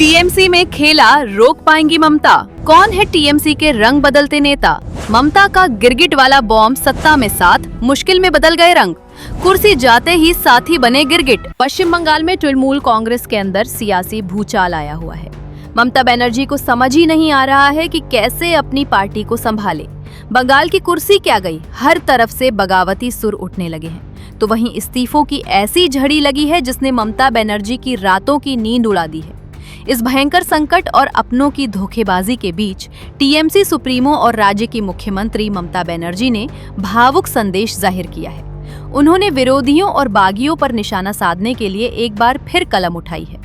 TMC में खेला रोक पाएंगी ममता। कौन है टीएमसी के रंग बदलते नेता? ममता का गिरगिट वाला बॉम्ब सत्ता में साथ, मुश्किल में बदल गए रंग। कुर्सी जाते ही साथी बने गिरगिट। पश्चिम बंगाल में तृणमूल कांग्रेस के अंदर सियासी भूचाल आया हुआ है। ममता बनर्जी को समझ ही नहीं आ रहा है कि कैसे अपनी पार्टी को संभाले। बंगाल की कुर्सी क्या गई, हर तरफ से बगावती सुर उठने लगे हैं। तो वहीं इस्तीफों की ऐसी झड़ी लगी है जिसने ममता बनर्जी की रातों की नींद उड़ा दी है। इस भयंकर संकट और अपनों की धोखेबाजी के बीच टीएमसी सुप्रीमो और राज्य की मुख्यमंत्री ममता बनर्जी ने भावुक संदेश जाहिर किया है। उन्होंने विरोधियों और बागियों पर निशाना साधने के लिए एक बार फिर कलम उठाई है।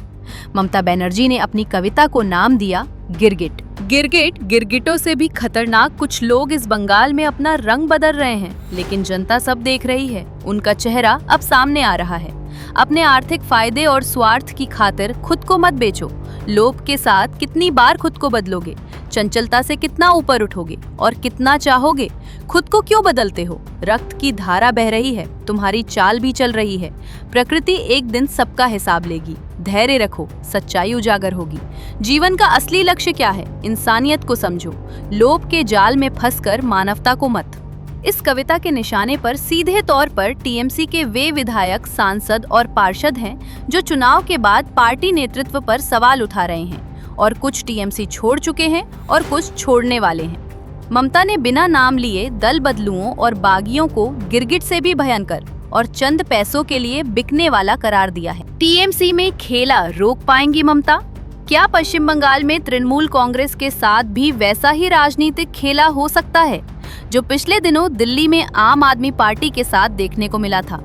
ममता बनर्जी ने अपनी कविता को नाम दिया गिरगिट। गिरगिट, गिरगिटों से भी खतरनाक कुछ लोग इस बंगाल में अपना रंग बदल रहे हैं, लेकिन जनता सब देख रही है। उनका चेहरा अब सामने आ रहा है। अपने आर्थिक फायदे और स्वार्थ की खातिर खुद को मत बेचो। लोभ के साथ कितनी बार खुद को बदलोगे? चंचलता से कितना ऊपर उठोगे और कितना चाहोगे? खुद को क्यों बदलते हो? रक्त की धारा बह रही है, तुम्हारी चाल भी चल रही है। प्रकृति एक दिन सबका हिसाब लेगी। धैर्य रखो, सच्चाई उजागर होगी। जीवन का असली लक्ष्य क्या है? इंसानियत को समझो। लोभ के जाल में फंसकर मानवता को मत। इस कविता के निशाने पर सीधे तौर पर टीएमसी के वे विधायक, सांसद और पार्षद हैं जो चुनाव के बाद पार्टी नेतृत्व पर सवाल उठा रहे हैं, और कुछ टीएमसी छोड़ चुके हैं और कुछ छोड़ने वाले हैं। ममता ने बिना नाम लिए दल बदलुओं और बागियों को गिरगिट से भी भयंकर और चंद पैसों के लिए बिकने वाला करार दिया है। टीएमसी में खेला रोक पाएंगी ममता? क्या पश्चिम बंगाल में तृणमूल कांग्रेस के साथ भी वैसा ही राजनीतिक खेला हो सकता है जो पिछले दिनों दिल्ली में आम आदमी पार्टी के साथ देखने को मिला था?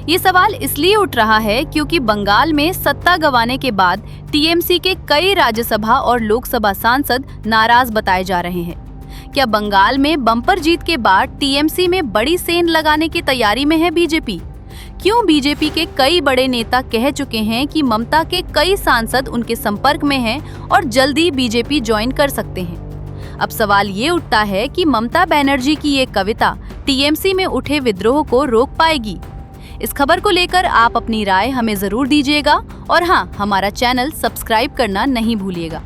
ये सवाल इसलिए उठ रहा है क्योंकि बंगाल में सत्ता गंवाने के बाद टीएमसी के कई राज्यसभा और लोकसभा सांसद नाराज बताए जा रहे हैं। क्या बंगाल में बम्पर जीत के बाद टीएमसी में बड़ी सेंध लगाने की तैयारी में है बीजेपी? क्यों बीजेपी के कई बड़े नेता कह चुके हैं कि ममता के कई सांसद उनके संपर्क में हैं और जल्दी बीजेपी ज्वाइन कर सकते हैं? अब सवाल ये उठता है कि ममता बनर्जी की ये कविता टीएमसी में उठे विद्रोह को रोक पाएगी? इस खबर को लेकर आप अपनी राय हमें जरूर दीजिएगा और हाँ, हमारा चैनल सब्सक्राइब करना नहीं भूलिएगा।